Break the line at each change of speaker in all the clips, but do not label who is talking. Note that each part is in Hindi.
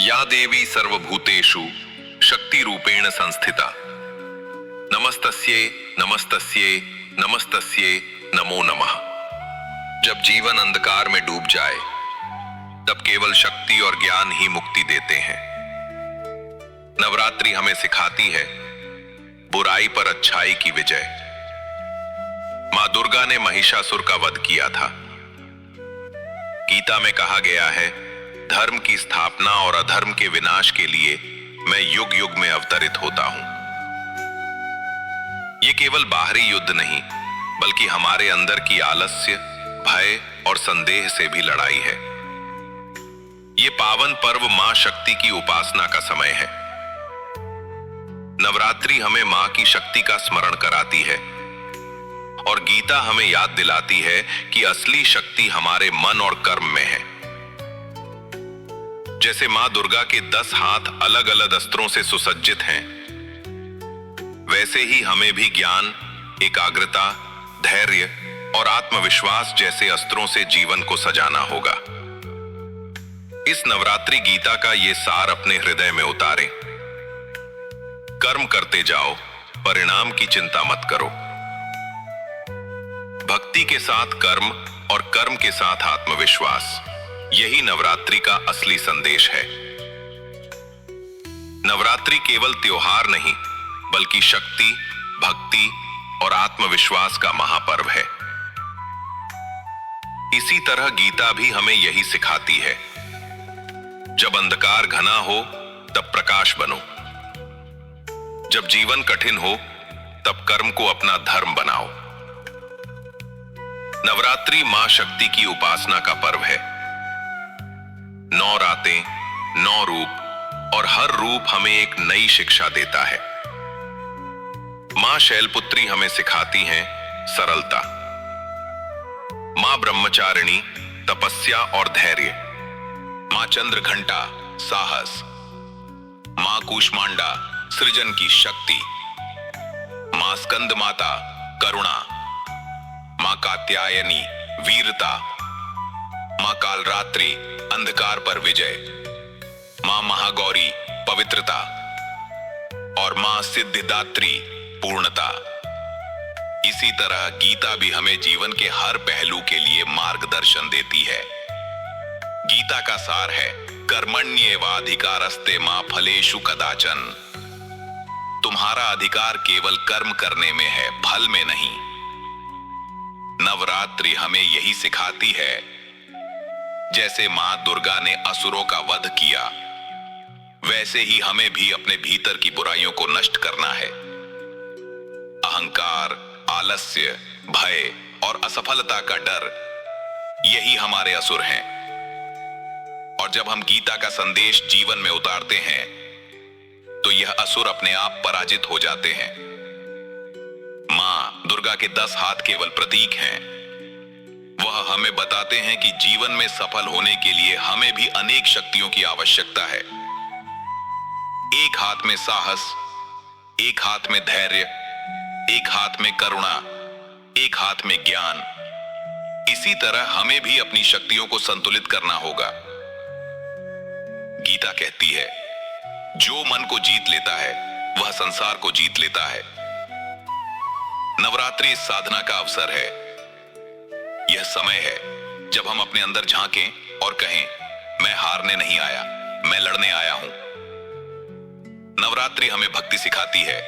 या देवी सर्वभूतेषु शक्ति रूपेण संस्थिता। नमस्तस्ये नमस्तस्ये नमस्तस्ये नमो नमः। जब जीवन अंधकार में डूब जाए तब केवल शक्ति और ज्ञान ही मुक्ति देते हैं। नवरात्रि हमें सिखाती है बुराई पर अच्छाई की विजय। मां दुर्गा ने महिषासुर का वध किया था। गीता में कहा गया है, धर्म की स्थापना और अधर्म के विनाश के लिए मैं युग युग में अवतरित होता हूं। यह केवल बाहरी युद्ध नहीं, बल्कि हमारे अंदर की आलस्य, भय और संदेह से भी लड़ाई है। ये पावन पर्व मां शक्ति की उपासना का समय है। नवरात्रि हमें मां की शक्ति का स्मरण कराती है और गीता हमें याद दिलाती है कि असली शक्ति हमारे मन और कर्म में है। जैसे मां दुर्गा के 10 हाथ अलग अलग अस्त्रों से सुसज्जित हैं, वैसे ही हमें भी ज्ञान, एकाग्रता, धैर्य और आत्मविश्वास जैसे अस्त्रों से जीवन को सजाना होगा। इस नवरात्रि गीता का ये सार अपने हृदय में उतारें। कर्म करते जाओ, परिणाम की चिंता मत करो। भक्ति के साथ कर्म और कर्म के साथ आत्मविश्वास, यही नवरात्रि का असली संदेश है। नवरात्रि केवल त्योहार नहीं, बल्कि शक्ति, भक्ति और आत्मविश्वास का महापर्व है। इसी तरह गीता भी हमें यही सिखाती है, जब अंधकार घना हो तब प्रकाश बनो। जब जीवन कठिन हो तब कर्म को अपना धर्म बनाओ। नवरात्रि मां शक्ति की उपासना का पर्व है। 9 रातें, 9 रूप और हर रूप हमें एक नई शिक्षा देता है। मां शैलपुत्री हमें सिखाती हैं सरलता, मां ब्रह्मचारिणी तपस्या और धैर्य, मां चंद्रघंटा साहस, मां कूष्मांडा सृजन की शक्ति, मां स्कंद माता करुणा, मां कात्यायनी वीरता, मां कालरात्रि अंधकार पर विजय, मां महागौरी पवित्रता और मां सिद्धिदात्री पूर्णता। इसी तरह गीता भी हमें जीवन के हर पहलू के लिए मार्गदर्शन देती है। गीता का सार है, कर्मण्येवाधिकारस्ते मा फलेषु कदाचन। तुम्हारा अधिकार केवल कर्म करने में है, फल में नहीं। नवरात्रि हमें यही सिखाती है। जैसे मां दुर्गा ने असुरों का वध किया, वैसे ही हमें भी अपने भीतर की बुराइयों को नष्ट करना है। अहंकार, आलस्य, भय और असफलता का डर, यही हमारे असुर हैं। और जब हम गीता का संदेश जीवन में उतारते हैं, तो यह असुर अपने आप पराजित हो जाते हैं। मां दुर्गा के 10 हाथ केवल प्रतीक हैं। वह हमें बताते हैं कि जीवन में सफल होने के लिए हमें भी अनेक शक्तियों की आवश्यकता है। एक हाथ में साहस, एक हाथ में धैर्य, एक हाथ में करुणा, एक हाथ में ज्ञान। इसी तरह हमें भी अपनी शक्तियों को संतुलित करना होगा। गीता कहती है, जो मन को जीत लेता है वह संसार को जीत लेता है। नवरात्रि इस साधना का अवसर है। यह समय है जब हम अपने अंदर झांकें और कहें, मैं हारने नहीं आया, मैं लड़ने आया हूं। नवरात्रि हमें भक्ति सिखाती है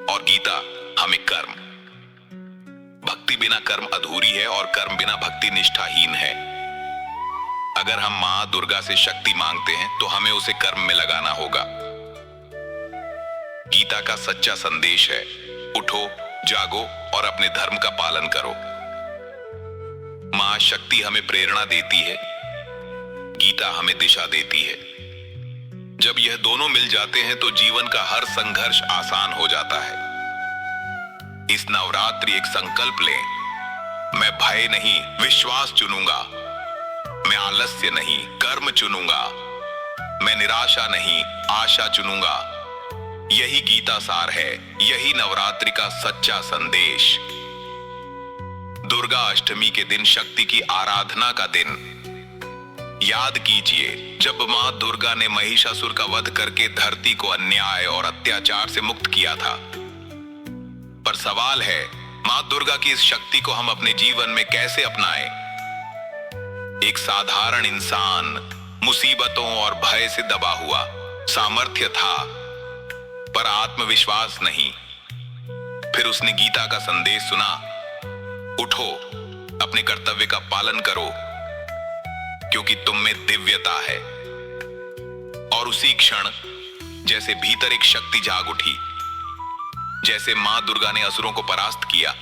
और गीता हमें कर्म। भक्ति बिना कर्म अधूरी है और कर्म बिना भक्ति निष्ठाहीन है। अगर हम मां दुर्गा से शक्ति मांगते हैं तो हमें उसे कर्म में लगाना होगा। गीता का सच्चा संदेश है, उठो, जागो और अपने धर्म का पालन करो। मां शक्ति हमें प्रेरणा देती है, गीता हमें दिशा देती है। जब यह दोनों मिल जाते हैं तो जीवन का हर संघर्ष आसान हो जाता है। इस नवरात्रि एक संकल्प लें, मैं भय नहीं विश्वास चुनूंगा, मैं आलस्य नहीं कर्म चुनूंगा, मैं निराशा नहीं आशा चुनूंगा। यही गीता सार है, यही नवरात्रि का सच्चा संदेश। दुर्गा अष्टमी के दिन शक्ति की आराधना का दिन। याद कीजिए, जब मां दुर्गा ने महिषासुर का वध करके धरती को अन्याय और अत्याचार से मुक्त किया था। पर सवाल है, मां दुर्गा की इस शक्ति को हम अपने जीवन में कैसे अपनाएं? एक साधारण इंसान, मुसीबतों और भय से दबा हुआ, सामर्थ्य था पर आत्मविश्वास नहीं। फिर उसने गीता का संदेश सुना, उठो, अपने कर्तव्य का पालन करो, क्योंकि तुम में दिव्यता है। और उसी क्षण जैसे भीतर एक शक्ति जाग उठी। जैसे मां दुर्गा ने असुरों को परास्त किया,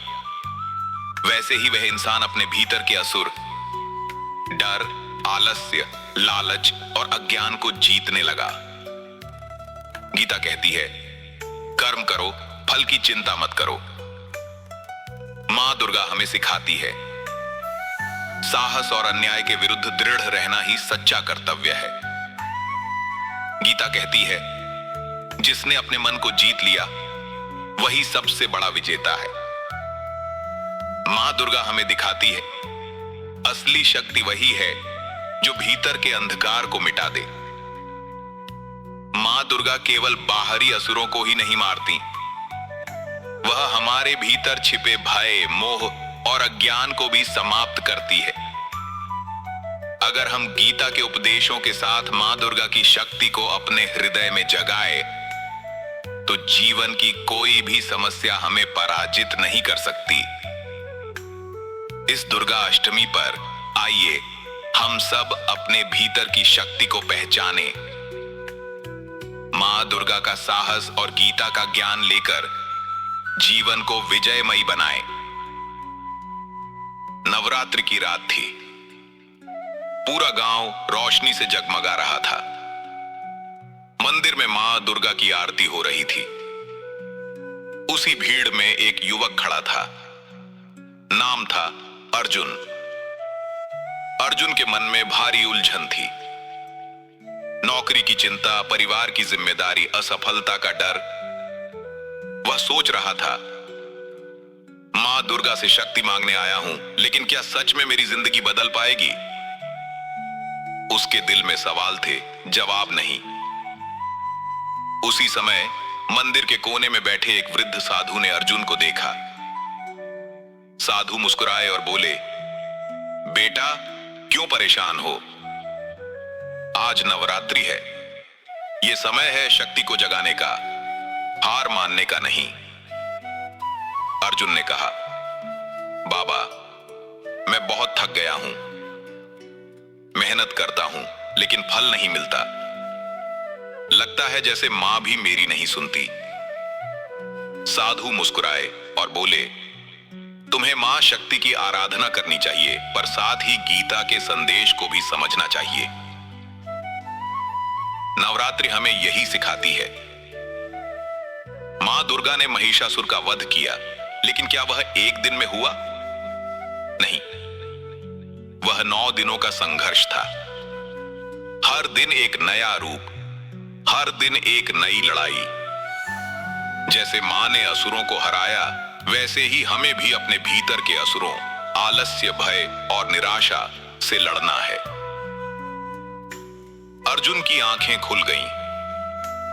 वैसे ही वह इंसान अपने भीतर के असुर, डर, आलस्य, लालच और अज्ञान को जीतने लगा। गीता कहती है, कर्म करो, फल की चिंता मत करो। मां दुर्गा हमें सिखाती है, साहस और अन्याय के विरुद्ध दृढ़ रहना ही सच्चा कर्तव्य है। गीता कहती है, जिसने अपने मन को जीत लिया वही सबसे बड़ा विजेता है। मां दुर्गा हमें दिखाती है, असली शक्ति वही है जो भीतर के अंधकार को मिटा दे। मां दुर्गा केवल बाहरी असुरों को ही नहीं मारती, वह हमारे भीतर छिपे भय, मोह और अज्ञान को भी समाप्त करती है। अगर हम गीता के उपदेशों के साथ मां दुर्गा की शक्ति को अपने हृदय में जगाए, तो जीवन की कोई भी समस्या हमें पराजित नहीं कर सकती। इस दुर्गा अष्टमी पर आइए हम सब अपने भीतर की शक्ति को पहचाने, मां दुर्गा का साहस और गीता का ज्ञान लेकर जीवन को विजयमयी बनाएं। नवरात्रि की रात थी। पूरा गांव रोशनी से जगमगा रहा था। मंदिर में मां दुर्गा की आरती हो रही थी। उसी भीड़ में एक युवक खड़ा था। नाम था अर्जुन। अर्जुन के मन में भारी उलझन थी। नौकरी की चिंता, परिवार की जिम्मेदारी, असफलता का डर। वह सोच रहा था, मां दुर्गा से शक्ति मांगने आया हूं, लेकिन क्या सच में मेरी जिंदगी बदल पाएगी? उसके दिल में सवाल थे, जवाब नहीं। उसी समय मंदिर के कोने में बैठे एक वृद्ध साधु ने अर्जुन को देखा। साधु मुस्कुराए और बोले, बेटा, क्यों परेशान हो? आज नवरात्रि है। यह समय है शक्ति को जगाने का, हार मानने का नहीं। अर्जुन ने कहा, बाबा, मैं बहुत थक गया हूं। मेहनत करता हूं, लेकिन फल नहीं मिलता। लगता है जैसे मां भी मेरी नहीं सुनती। साधु मुस्कुराए और बोले, तुम्हें मां शक्ति की आराधना करनी चाहिए, पर साथ ही गीता के संदेश को भी समझना चाहिए। नवरात्रि हमें यही सिखाती है। मां दुर्गा ने महिषासुर का वध किया, लेकिन क्या वह एक दिन में हुआ? नहीं, वह 9 दिनों का संघर्ष था। हर दिन एक नया रूप, हर दिन एक नई लड़ाई। जैसे मां ने असुरों को हराया, वैसे ही हमें भी अपने भीतर के असुरों, आलस्य, भय और निराशा से लड़ना है। अर्जुन की आंखें खुल गईं।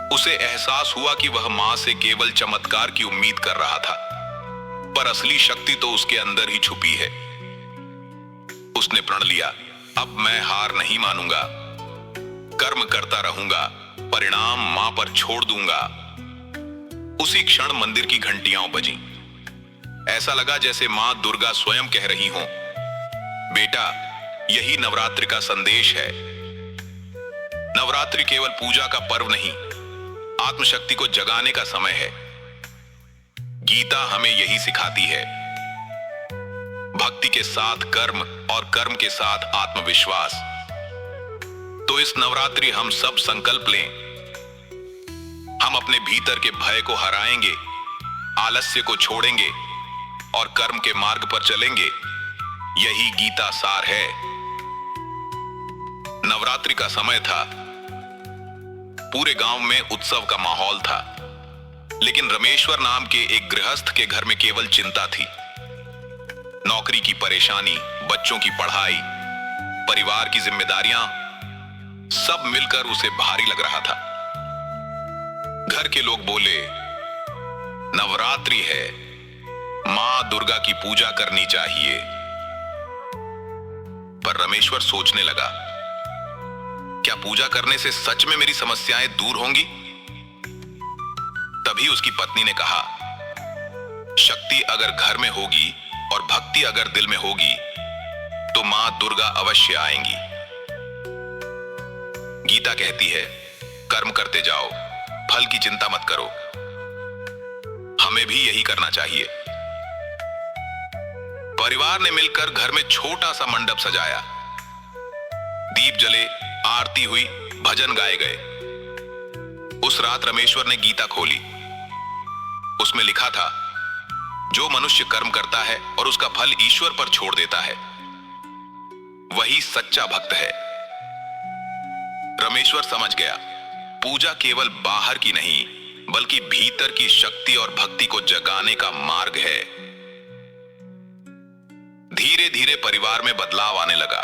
उसे एहसास हुआ कि वह मां से केवल चमत्कार की उम्मीद कर रहा था, पर असली शक्ति तो उसके अंदर ही छुपी है। उसने प्रण लिया, अब मैं हार नहीं मानूंगा, कर्म करता रहूंगा, परिणाम मां पर छोड़ दूंगा। उसी क्षण मंदिर की घंटियां बजीं। ऐसा लगा जैसे मां दुर्गा स्वयं कह रही हो, बेटा, यही नवरात्रि का संदेश है। नवरात्रि केवल पूजा का पर्व नहीं, आत्मशक्ति को जगाने का समय है। गीता हमें यही सिखाती है, भक्ति के साथ कर्म और कर्म के साथ आत्मविश्वास। तो इस नवरात्रि हम सब संकल्प लें, हम अपने भीतर के भय को हराएंगे, आलस्य को छोड़ेंगे और कर्म के मार्ग पर चलेंगे। यही गीता सार है। नवरात्रि का समय था। पूरे गांव में उत्सव का माहौल था, लेकिन रमेश्वर नाम के एक गृहस्थ के घर में केवल चिंता थी। नौकरी की परेशानी, बच्चों की पढ़ाई, परिवार की जिम्मेदारियां, सब मिलकर उसे भारी लग रहा था। घर के लोग बोले, नवरात्रि है, मां दुर्गा की पूजा करनी चाहिए। पर रमेश्वर सोचने लगा, क्या पूजा करने से सच में मेरी समस्याएं दूर होंगी? तभी उसकी पत्नी ने कहा, शक्ति अगर घर में होगी और भक्ति अगर दिल में होगी तो मां दुर्गा अवश्य आएंगी। गीता कहती है, कर्म करते जाओ, फल की चिंता मत करो। हमें भी यही करना चाहिए। परिवार ने मिलकर घर में छोटा सा मंडप सजाया, दीप जले, आरती हुई, भजन गाए गए। उस रात रमेश्वर ने गीता खोली। उसमें लिखा था, जो मनुष्य कर्म करता है और उसका फल ईश्वर पर छोड़ देता है, वही सच्चा भक्त है। रमेश्वर समझ गया, पूजा केवल बाहर की नहीं बल्कि भीतर की शक्ति और भक्ति को जगाने का मार्ग है। धीरे धीरे परिवार में बदलाव आने लगा।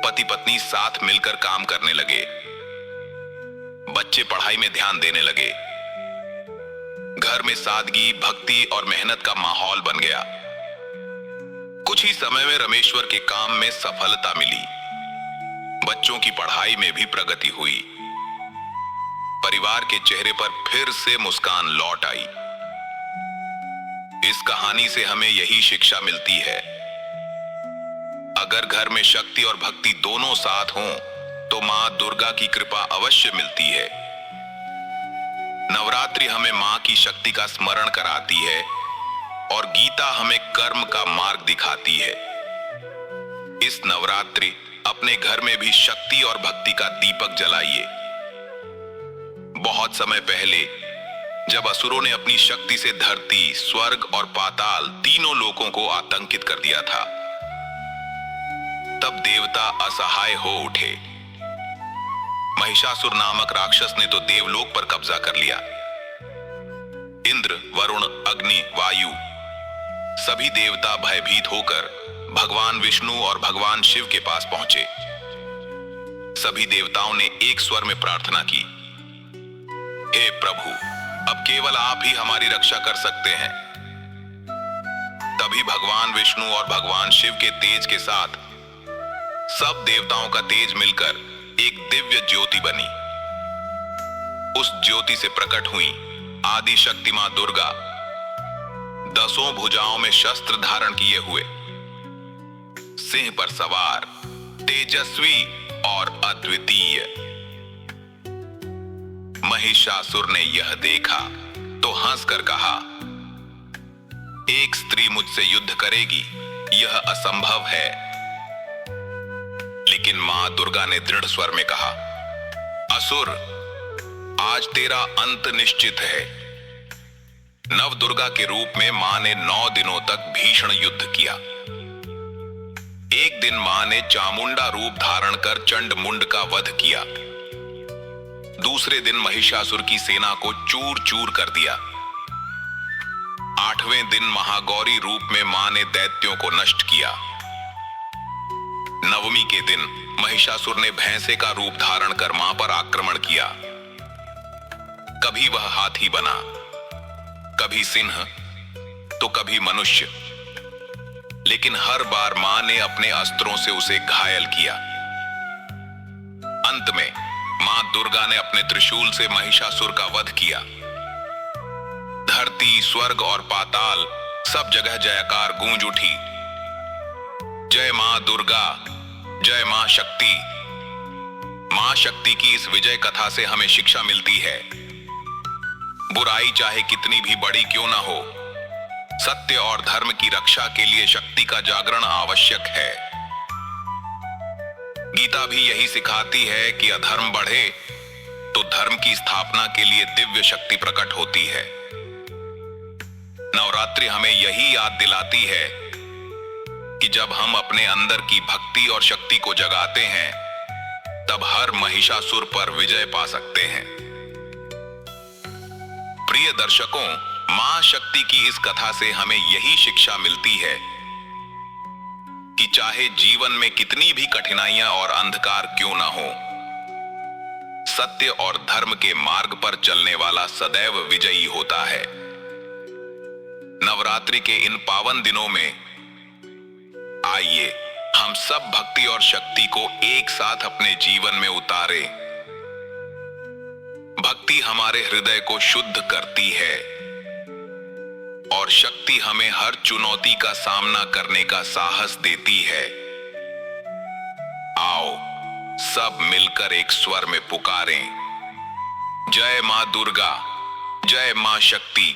पति पत्नी साथ मिलकर काम करने लगे, बच्चे पढ़ाई में ध्यान देने लगे। घर में सादगी, भक्ति और मेहनत का माहौल बन गया। कुछ ही समय में रमेश्वर के काम में सफलता मिली, बच्चों की पढ़ाई में भी प्रगति हुई। परिवार के चेहरे पर फिर से मुस्कान लौट आई। इस कहानी से हमें यही शिक्षा मिलती है, अगर घर में शक्ति और भक्ति दोनों साथ हों तो मां दुर्गा की कृपा अवश्य मिलती है। नवरात्रि हमें मां की शक्ति का स्मरण कराती है और गीता हमें कर्म का मार्ग दिखाती है। इस नवरात्रि अपने घर में भी शक्ति और भक्ति का दीपक जलाइए। बहुत समय पहले जब असुरों ने अपनी शक्ति से धरती, स्वर्ग और पाताल तीनों लोकों को आतंकित कर दिया था, तब देवता असहाय हो उठे। महिषासुर नामक राक्षस ने तो देवलोक पर कब्जा कर लिया। इंद्र, वरुण, अग्नि, वायु सभी देवता भयभीत होकर भगवान विष्णु और भगवान शिव के पास पहुंचे। सभी देवताओं ने एक स्वर में प्रार्थना की, हे प्रभु, अब केवल आप ही हमारी रक्षा कर सकते हैं। तभी भगवान विष्णु और भगवान शिव के तेज के साथ सब देवताओं का तेज मिलकर एक दिव्य ज्योति बनी। उस ज्योति से प्रकट हुई आदि शक्ति मां दुर्गा, 10 भुजाओं में शस्त्र धारण किए हुए, सिंह पर सवार, तेजस्वी और अद्वितीय। महिषासुर ने यह देखा तो हंसकर कहा, एक स्त्री मुझसे युद्ध करेगी, यह असंभव है। लेकिन मां दुर्गा ने दृढ़ स्वर में कहा, असुर, आज तेरा अंत निश्चित है। नव दुर्गा के रूप में मां ने 9 दिनों तक भीषण युद्ध किया। एक दिन मां ने चामुंडा रूप धारण कर चंड मुंड का वध किया। दूसरे दिन महिषासुर की सेना को चूर चूर कर दिया। 8वें दिन महागौरी रूप में मां ने दैत्यों को नष्ट किया। 9वीं के दिन महिषासुर ने भैंसे का रूप धारण कर मां पर आक्रमण किया। कभी वह हाथी बना, कभी सिंह तो कभी मनुष्य, लेकिन हर बार मां ने अपने अस्त्रों से उसे घायल किया। अंत में मां दुर्गा ने अपने त्रिशूल से महिषासुर का वध किया। धरती, स्वर्ग और पाताल सब जगह जयकार गूंज उठी। जय मां दुर्गा, जय मां शक्ति। मां शक्ति की इस विजय कथा से हमें शिक्षा मिलती है, बुराई चाहे कितनी भी बड़ी क्यों ना हो, सत्य और धर्म की रक्षा के लिए शक्ति का जागरण आवश्यक है। गीता भी यही सिखाती है कि अधर्म बढ़े तो धर्म की स्थापना के लिए दिव्य शक्ति प्रकट होती है। नवरात्रि हमें यही याद दिलाती है कि जब हम अपने अंदर की भक्ति और शक्ति को जगाते हैं, तब हर महिषासुर पर विजय पा सकते हैं। प्रिय दर्शकों, मां शक्ति की इस कथा से हमें यही शिक्षा मिलती है कि चाहे जीवन में कितनी भी कठिनाइयां और अंधकार क्यों ना हो, सत्य और धर्म के मार्ग पर चलने वाला सदैव विजयी होता है। नवरात्रि के इन पावन दिनों में आइए हम सब भक्ति और शक्ति को एक साथ अपने जीवन में उतारें। भक्ति हमारे हृदय को शुद्ध करती है और शक्ति हमें हर चुनौती का सामना करने का साहस देती है। आओ सब मिलकर एक स्वर में पुकारें, जय मां दुर्गा, जय मां शक्ति।